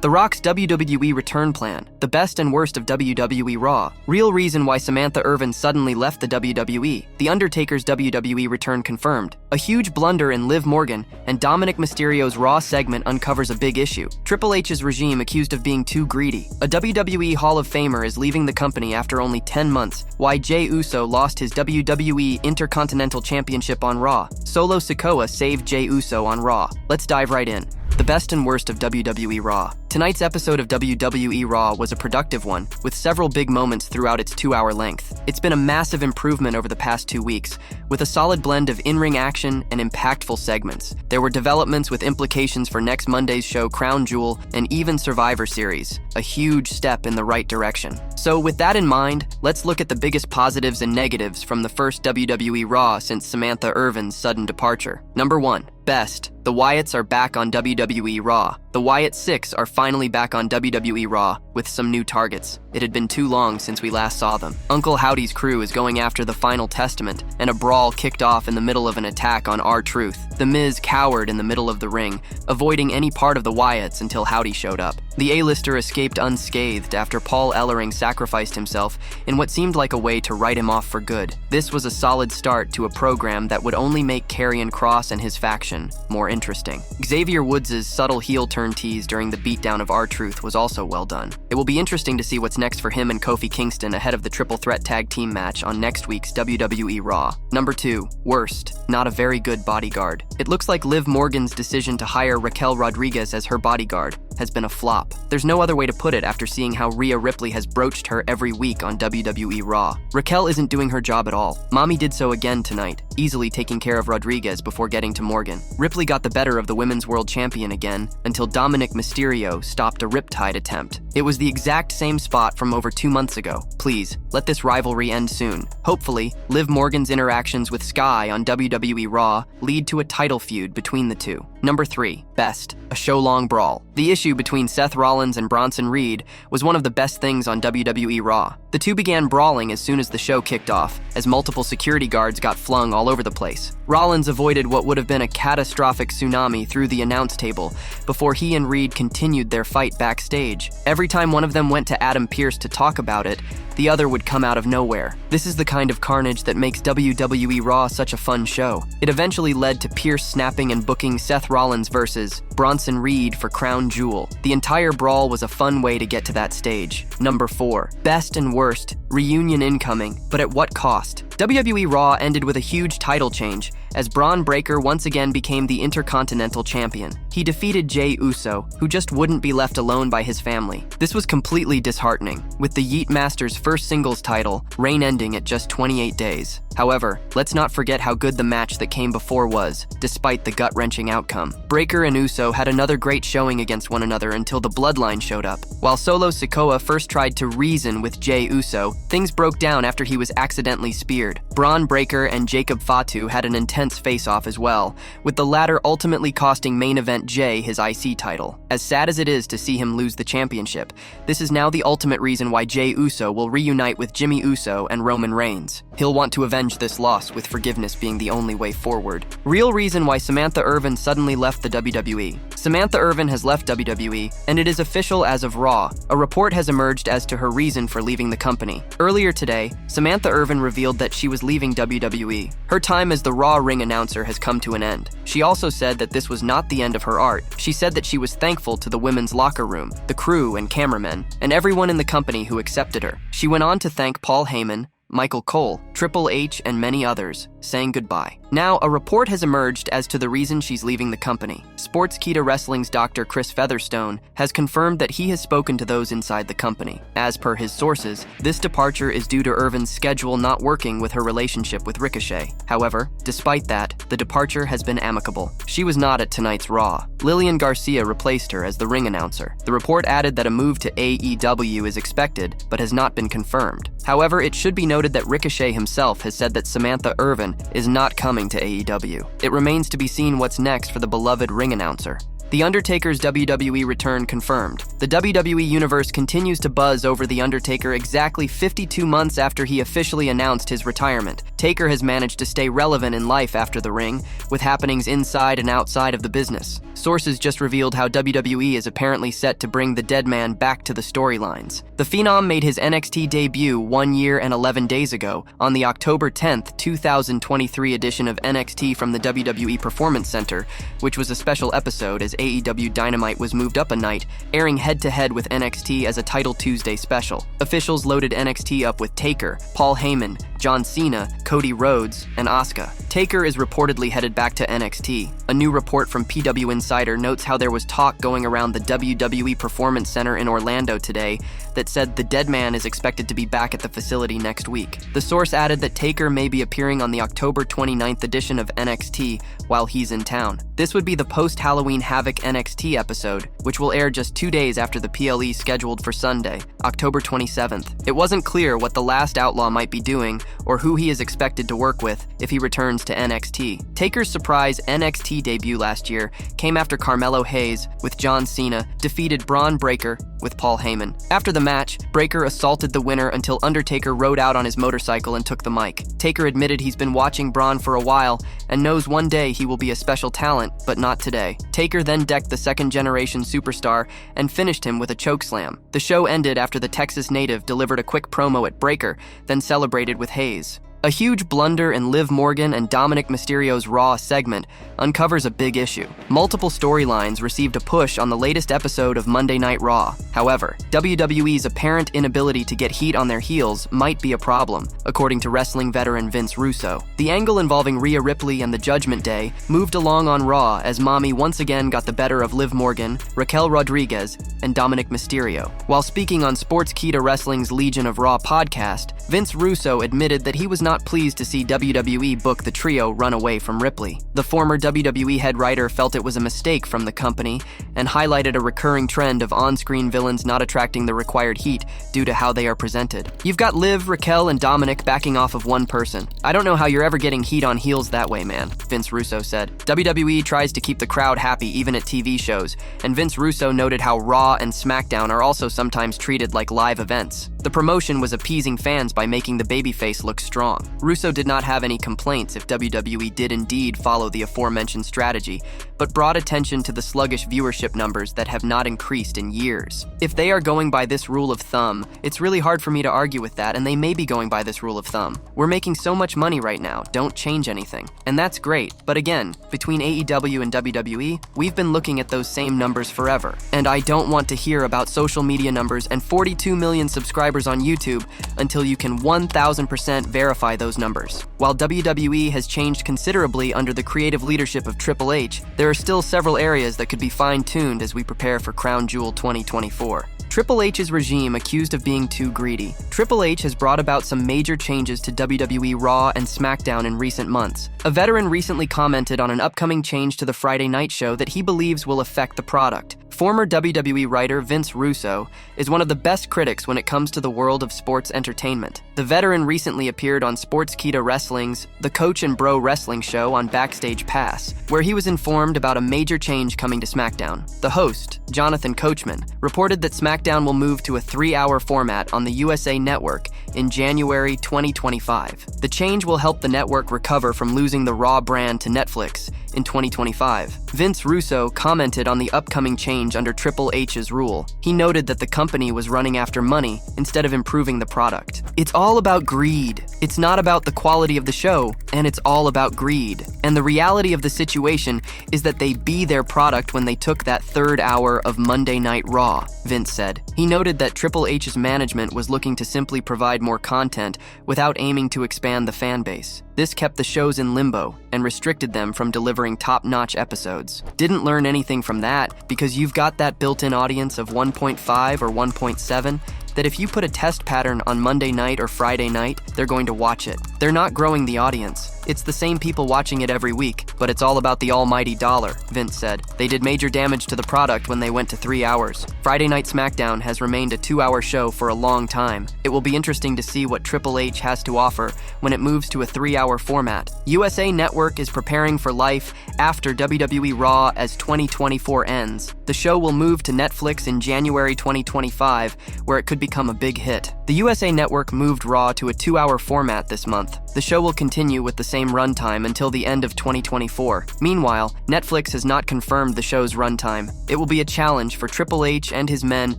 The Rock's WWE return plan, the best and worst of WWE Raw, real reason why Samantha Irvin suddenly left the WWE, The Undertaker's WWE return confirmed, a huge blunder in Liv Morgan, and Dominik Mysterio's Raw segment uncovers a big issue. Triple H's regime accused of being too greedy. A WWE Hall of Famer is leaving the company after only 10 months. Why Jey Uso lost his WWE Intercontinental Championship on Raw. Solo Sikoa saved Jey Uso on Raw. Let's dive right in. The best and worst of WWE Raw. Tonight's episode of WWE Raw was a productive one, with several big moments throughout its 2-hour length. It's been a massive improvement over the past 2 weeks, with a solid blend of in-ring action and impactful segments. There were developments with implications for next Monday's show Crown Jewel and even Survivor Series, a huge step in the right direction. So with that in mind, let's look at the biggest positives and negatives from the first WWE Raw since Samantha Irvin's sudden departure. Number 1. Best. The Wyatts are back on WWE Raw. The Wyatt 6 are finally back on WWE Raw, with some new targets. It had been too long since we last saw them. Uncle Howdy's crew is going after the Final Testament, and a brawl kicked off in the middle of an attack on R-Truth. The Miz cowered in the middle of the ring, avoiding any part of the Wyatts until Howdy showed up. The A-lister escaped unscathed after Paul Ellering sacrificed himself in what seemed like a way to write him off for good. This was a solid start to a program that would only make Karrion Kross and his faction more interesting. Xavier Woods' subtle heel turn tease during the beatdown of R-Truth was also well done. It will be interesting to see what's next for him and Kofi Kingston ahead of the triple threat tag team match on next week's WWE Raw. Number 2. Worst. Not a very good bodyguard. It looks like Liv Morgan's decision to hire Raquel Rodriguez as her bodyguard has been a flop. There's no other way to put it after seeing how Rhea Ripley has broached her every week on WWE Raw. Raquel isn't doing her job at all. Mommy did so again tonight, easily taking care of Rodriguez before getting to Morgan. Ripley got the better of the Women's World Champion again until Dominik Mysterio stopped a riptide attempt. It was the exact same spot from over 2 months ago. Please, let this rivalry end soon. Hopefully, Liv Morgan's interactions with Sky on WWE Raw lead to a title feud between the two. Number 3. Best. A show-long brawl. The issue between Seth Rollins and Bronson Reed was one of the best things on WWE Raw. The two began brawling as soon as the show kicked off, as multiple security guards got flung all over the place. Rollins avoided what would have been a catastrophic tsunami through the announce table before he and Reed continued their fight backstage. Every time one of them went to Adam Pearce to talk about it, the other would come out of nowhere. This is the kind of carnage that makes WWE Raw such a fun show. It eventually led to Pearce snapping and booking Seth Rollins versus Bronson Reed for Crown Jewel. The entire brawl was a fun way to get to that stage. Number 4. Best and worst. Reunion incoming, but at what cost? WWE Raw ended with a huge title change, as Braun Breaker once again became the Intercontinental Champion. He defeated Jey Uso, who just wouldn't be left alone by his family. This was completely disheartening, with the Yeet Master's first singles title reign ending at just 28 days. However, let's not forget how good the match that came before was, despite the gut-wrenching outcome. Breaker and Uso had another great showing against one another until the Bloodline showed up. While Solo Sikoa first tried to reason with Jey Uso, things broke down after he was accidentally speared. Braun Breaker and Jacob Fatu had an intense face-off as well, with the latter ultimately costing main event Jey his IC title. As sad as it is to see him lose the championship, this is now the ultimate reason why Jey Uso will reunite with Jimmy Uso and Roman Reigns. He'll want to avenge this loss, with forgiveness being the only way forward. Real reason why Samantha Irvin suddenly left the WWE. Samantha Irvin has left WWE, and it is official as of Raw. A report has emerged as to her reason for leaving the company. Earlier today, Samantha Irvin revealed that she was leaving WWE. Her time as the Raw ring announcer has come to an end. She also said that this was not the end of her art. She said that she was thankful to the women's locker room, the crew and cameramen, and everyone in the company who accepted her. She went on to thank Paul Heyman, Michael Cole, Triple H, and many others, saying goodbye. Now, a report has emerged as to the reason she's leaving the company. Sportskeeda Wrestling's Dr. Chris Featherstone has confirmed that he has spoken to those inside the company. As per his sources, this departure is due to Irvin's schedule not working with her relationship with Ricochet. However, despite that, the departure has been amicable. She was not at tonight's Raw. Lillian Garcia replaced her as the ring announcer. The report added that a move to AEW is expected, but has not been confirmed. However, it should be noted that Ricochet himself has said that Samantha Irvin is not coming to AEW. It remains to be seen what's next for the beloved ring announcer. The Undertaker's WWE return confirmed. The WWE Universe continues to buzz over The Undertaker exactly 52 months after he officially announced his retirement. Taker has managed to stay relevant in life after the ring, with happenings inside and outside of the business. Sources just revealed how WWE is apparently set to bring the dead man back to the storylines. The Phenom made his NXT debut 1 year and 11 days ago on the October 10th, 2023 edition of NXT from the WWE Performance Center, which was a special episode as AEW Dynamite was moved up a night, airing head-to-head with NXT as a Title Tuesday special. Officials loaded NXT up with Taker, Paul Heyman, John Cena, Cody Rhodes, and Asuka. Taker is reportedly headed back to NXT. A new report from PW Insider notes how there was talk going around the WWE Performance Center in Orlando today that said the dead man is expected to be back at the facility next week. The source added that Taker may be appearing on the October 29th edition of NXT while he's in town. This would be the post-Halloween Havoc NXT episode, which will air just 2 days after the PLE scheduled for Sunday, October 27th. It wasn't clear what the Last Outlaw might be doing or who he is expected to work with if he returns to NXT. Taker's surprise NXT debut last year came after Carmelo Hayes, with John Cena, defeated Braun Breaker with Paul Heyman. After the match, Breaker assaulted the winner until Undertaker rode out on his motorcycle and took the mic. Taker admitted he's been watching Braun for a while and knows one day he will be a special talent, but not today. Taker then decked the second-generation superstar and finished him with a chokeslam. The show ended after the Texas native delivered a quick promo at Breaker, then celebrated with Hayes. A huge blunder in Liv Morgan and Dominik Mysterio's Raw segment uncovers a big issue. Multiple storylines received a push on the latest episode of Monday Night Raw. However, WWE's apparent inability to get heat on their heels might be a problem, according to wrestling veteran Vince Russo. The angle involving Rhea Ripley and the Judgment Day moved along on Raw as Mommy once again got the better of Liv Morgan, Raquel Rodriguez, and Dominik Mysterio. While speaking on Sportskeeda Wrestling's Legion of Raw podcast, Vince Russo admitted that he was not pleased to see WWE book the trio run away from Ripley. The former WWE head writer felt it was a mistake from the company and highlighted a recurring trend of on-screen villains not attracting the required heat due to how they are presented. You've got Liv, Raquel, and Dominik backing off of one person. I don't know how you're ever getting heat on heels that way, man, Vince Russo said. WWE tries to keep the crowd happy even at TV shows, and Vince Russo noted how Raw and SmackDown are also sometimes treated like live events. The promotion was appeasing fans by making the babyface look strong. Russo did not have any complaints if WWE did indeed follow the aforementioned strategy, but brought attention to the sluggish viewership numbers that have not increased in years. If they are going by this rule of thumb, it's really hard for me to argue with that, and they may be going by this rule of thumb. We're making so much money right now, don't change anything. And that's great, but again, between AEW and WWE, we've been looking at those same numbers forever. And I don't want to hear about social media numbers and 42 million subscribers on YouTube until you can 1000% verify those numbers. While WWE has changed considerably under the creative leadership of Triple H, there are still several areas that could be fine-tuned as we prepare for Crown Jewel 2024. Triple H's regime accused of being too greedy. Triple H has brought about some major changes to WWE Raw and SmackDown in recent months. A veteran recently commented on an upcoming change to the Friday night show that he believes will affect the product. Former WWE writer Vince Russo is one of the best critics when it comes to the world of sports entertainment. The veteran recently appeared on Sportskeeda Wrestling's The Coach and Bro Wrestling Show on Backstage Pass, where he was informed about a major change coming to SmackDown. The host, Jonathan Coachman, reported that SmackDown will move to a 3-hour format on the USA Network in January 2025. The change will help the network recover from losing the Raw brand to Netflix in 2025. Vince Russo commented on the upcoming change under Triple H's rule. He noted that the company was running after money instead of improving the product. It's all about greed. It's not about the quality of the show, and it's all about greed. And the reality of the situation is that they be their product when they took that 3rd hour of Monday Night Raw, Vince said. He noted that Triple H's management was looking to simply provide more content without aiming to expand the fan base. This kept the shows in limbo and restricted them from delivering top-notch episodes. Didn't learn anything from that because you've got that built-in audience of 1.5 or 1.7 that if you put a test pattern on Monday night or Friday night, they're going to watch it. They're not growing the audience. It's the same people watching it every week, but it's all about the almighty dollar, Vince said. They did major damage to the product when they went to 3 hours. Friday Night SmackDown has remained a 2-hour show for a long time. It will be interesting to see what Triple H has to offer when it moves to a 3-hour format. USA Network is preparing for life after WWE Raw as 2024 ends. The show will move to Netflix in January 2025, where it could become a big hit. The USA Network moved Raw to a 2-hour format this month. The show will continue with the same runtime until the end of 2024. Meanwhile, Netflix has not confirmed the show's runtime. It will be a challenge for Triple H and his men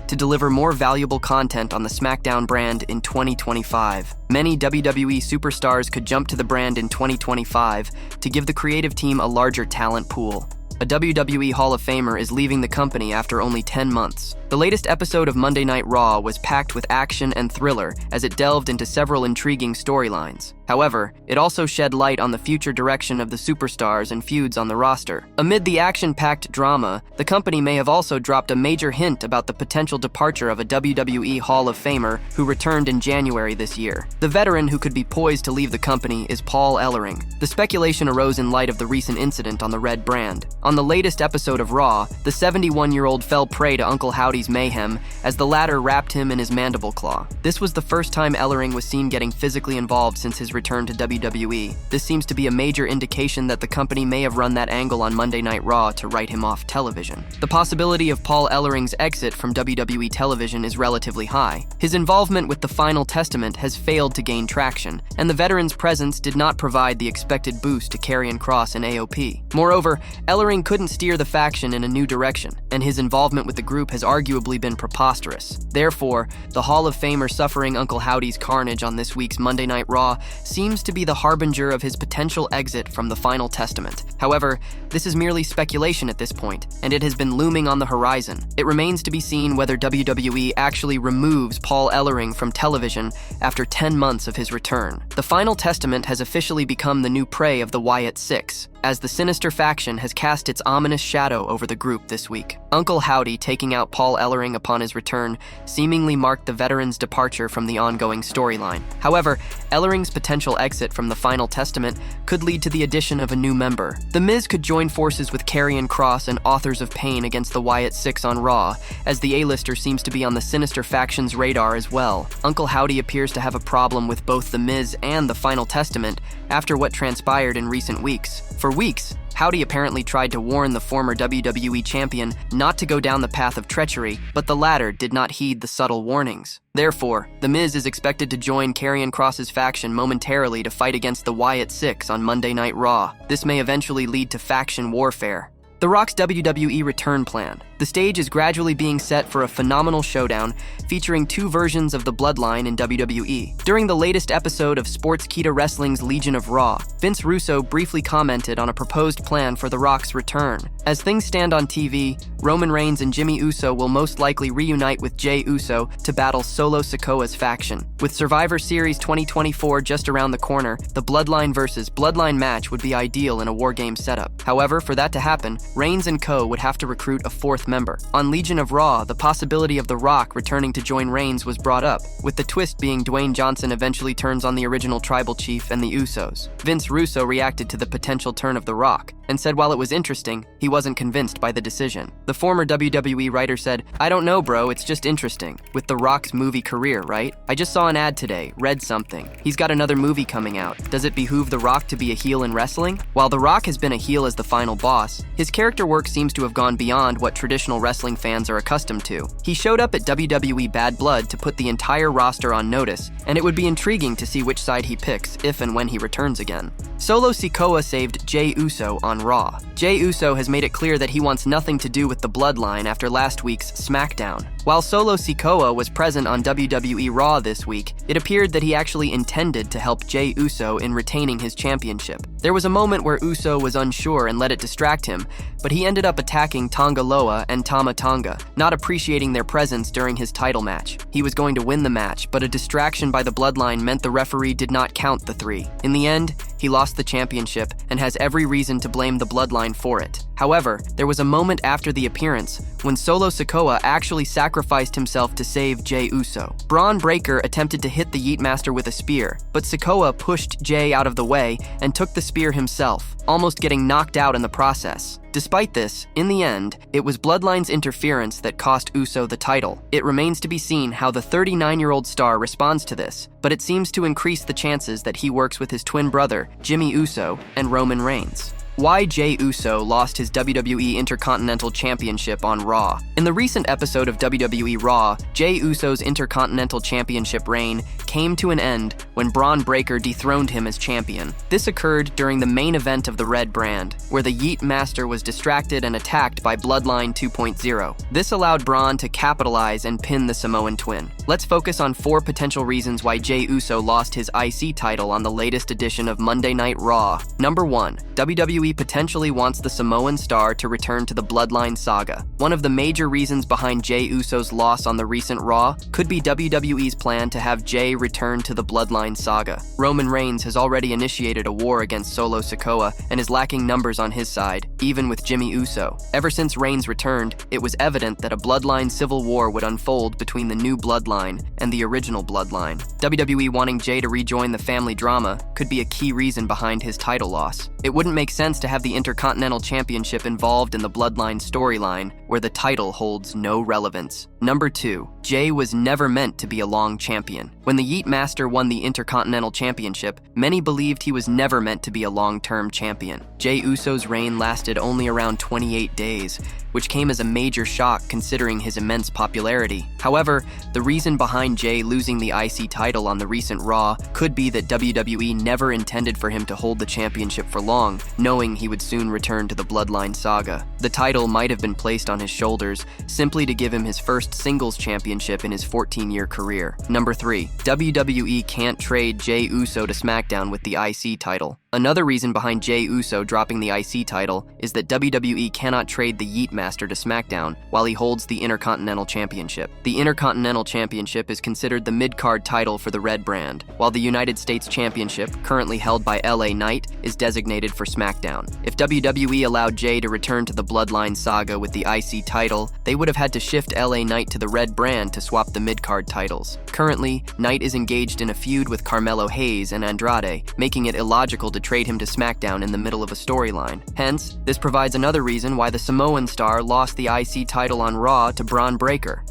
to deliver more valuable content on the SmackDown brand in 2025. Many WWE superstars could jump to the brand in 2025 to give the creative team a larger talent pool. A WWE Hall of Famer is leaving the company after only 10 months. The latest episode of Monday Night Raw was packed with action and thriller as it delved into several intriguing storylines. However, it also shed light on the future direction of the superstars and feuds on the roster. Amid the action-packed drama, the company may have also dropped a major hint about the potential departure of a WWE Hall of Famer who returned in January this year. The veteran who could be poised to leave the company is Paul Ellering. The speculation arose in light of the recent incident on the Red brand. On the latest episode of Raw, the 71-year-old fell prey to Uncle Howdy's mayhem as the latter wrapped him in his mandible claw. This was the first time Ellering was seen getting physically involved since his return to WWE. This seems to be a major indication that the company may have run that angle on Monday Night Raw to write him off television. The possibility of Paul Ellering's exit from WWE television is relatively high. His involvement with the Final Testament has failed to gain traction, and the veteran's presence did not provide the expected boost to Karrion Kross and AOP. Moreover, Ellering couldn't steer the faction in a new direction, and his involvement with the group has arguably been preposterous. Therefore, the Hall of Famer suffering Uncle Howdy's carnage on this week's Monday Night Raw seems to be the harbinger of his potential exit from the Final Testament. However, this is merely speculation at this point, and it has been looming on the horizon. It remains to be seen whether WWE actually removes Paul Ellering from television after 10 months of his return. The Final Testament has officially become the new prey of the Wyatt Six, as the sinister faction has cast its ominous shadow over the group this week. Uncle Howdy taking out Paul Ellering upon his return seemingly marked the veteran's departure from the ongoing storyline. However, Ellering's potential exit from the Final Testament could lead to the addition of a new member. The Miz could join forces with Karrion Kross and Authors of Pain against the Wyatt Six on Raw, as the A-lister seems to be on the sinister faction's radar as well. Uncle Howdy appears to have a problem with both the Miz and the Final Testament after what transpired in recent weeks. For weeks, Howdy apparently tried to warn the former WWE champion not to go down the path of treachery, but the latter did not heed the subtle warnings. Therefore, The Miz is expected to join Karrion Kross's faction momentarily to fight against the Wyatt Six on Monday Night Raw. This may eventually lead to faction warfare. The Rock's WWE return plan. The stage is gradually being set for a phenomenal showdown featuring 2 versions of the Bloodline in WWE. During the latest episode of Sportskeeda Wrestling's Legion of Raw, Vince Russo briefly commented on a proposed plan for The Rock's return. As things stand on TV, Roman Reigns and Jimmy Uso will most likely reunite with Jey Uso to battle Solo Sikoa's faction. With Survivor Series 2024 just around the corner, the Bloodline versus Bloodline match would be ideal in a War Game setup. However, for that to happen, Reigns and co. would have to recruit a 4th member. On Legion of Raw, the possibility of The Rock returning to join Reigns was brought up, with the twist being Dwayne Johnson eventually turns on the original Tribal Chief and the Usos. Vince Russo reacted to the potential turn of The Rock, and said while it was interesting, he wasn't convinced by the decision. The former WWE writer said, "I don't know, bro, it's just interesting. With The Rock's movie career, right? I just saw an ad today, read something. He's got another movie coming out. Does it behoove The Rock to be a heel in wrestling?" While The Rock has been a heel as the final boss, his character work seems to have gone beyond what traditional wrestling fans are accustomed to. He showed up at WWE Bad Blood to put the entire roster on notice, and it would be intriguing to see which side he picks if and when he returns again. Solo Sikoa saved Jey Uso on Raw. Jey Uso has made it clear that he wants nothing to do with the Bloodline after last week's SmackDown. While Solo Sikoa was present on WWE Raw this week, it appeared that he actually intended to help Jey Uso in retaining his championship. There was a moment where Uso was unsure and let it distract him, but he ended up attacking Tonga Loa and Tama Tonga, not appreciating their presence during his title match. He was going to win the match, but a distraction by the Bloodline meant the referee did not count the 3. In the end, he lost the championship and has every reason to blame the Bloodline for it. However, there was a moment after the appearance when Solo Sikoa actually sacrificed himself to save Jey Uso. Braun Breaker attempted to hit the Yeet Master with a spear, but Sikoa pushed Jey out of the way and took the spear himself, almost getting knocked out in the process. Despite this, in the end, it was Bloodline's interference that cost Uso the title. It remains to be seen how the 39-year-old star responds to this, but it seems to increase the chances that he works with his twin brother, Jimmy Uso, and Roman Reigns. Why Jey Uso lost his WWE Intercontinental Championship on Raw. In the recent episode of WWE Raw, Jey Uso's Intercontinental Championship reign came to an end when Braun Breaker dethroned him as champion. This occurred during the main event of the Red brand, where the Yeet Master was distracted and attacked by Bloodline 2.0. This allowed Braun to capitalize and pin the Samoan twin. Let's focus on 4 potential reasons why Jey Uso lost his IC title on the latest edition of Monday Night Raw. Number 1. WWE potentially wants the Samoan star to return to the Bloodline saga. One of the major reasons behind Jey Uso's loss on the recent Raw could be WWE's plan to have Jey return to the Bloodline saga. Roman Reigns has already initiated a war against Solo Sikoa and is lacking numbers on his side, even with Jimmy Uso. Ever since Reigns returned, it was evident that a Bloodline civil war would unfold between the new Bloodline and the original Bloodline. WWE wanting Jey to rejoin the family drama could be a key reason behind his title loss. It wouldn't make sense to have the Intercontinental Championship involved in the Bloodline storyline, where the title holds no relevance. Number 2. Jey was never meant to be a long champion. When the Yeet Master won the Intercontinental Championship, many believed he was never meant to be a long-term champion. Jey Uso's reign lasted only around 28 days, which came as a major shock considering his immense popularity. However, the reason behind Jey losing the IC title on the recent Raw could be that WWE never intended for him to hold the championship for long, knowing he would soon return to the Bloodline saga. The title might have been placed on his shoulders simply to give him his first singles championship in his 14-year career. Number 3. WWE can't trade Jey Uso to SmackDown with the IC title. Another reason behind Jey Uso dropping the IC title is that WWE cannot trade the Yeet Master to SmackDown while he holds the Intercontinental Championship. The Intercontinental Championship is considered the mid-card title for the Red brand, while the United States Championship, currently held by LA Knight, is designated for SmackDown. If WWE allowed Jey to return to the Bloodline saga with the IC title, they would have had to shift LA Knight to the Red brand to swap the mid-card titles. Currently, Knight is engaged in a feud with Carmelo Hayes and Andrade, making it illogical to trade him to SmackDown in the middle of a storyline. Hence, this provides another reason why the Samoan star lost the IC title on Raw to Braun Breaker.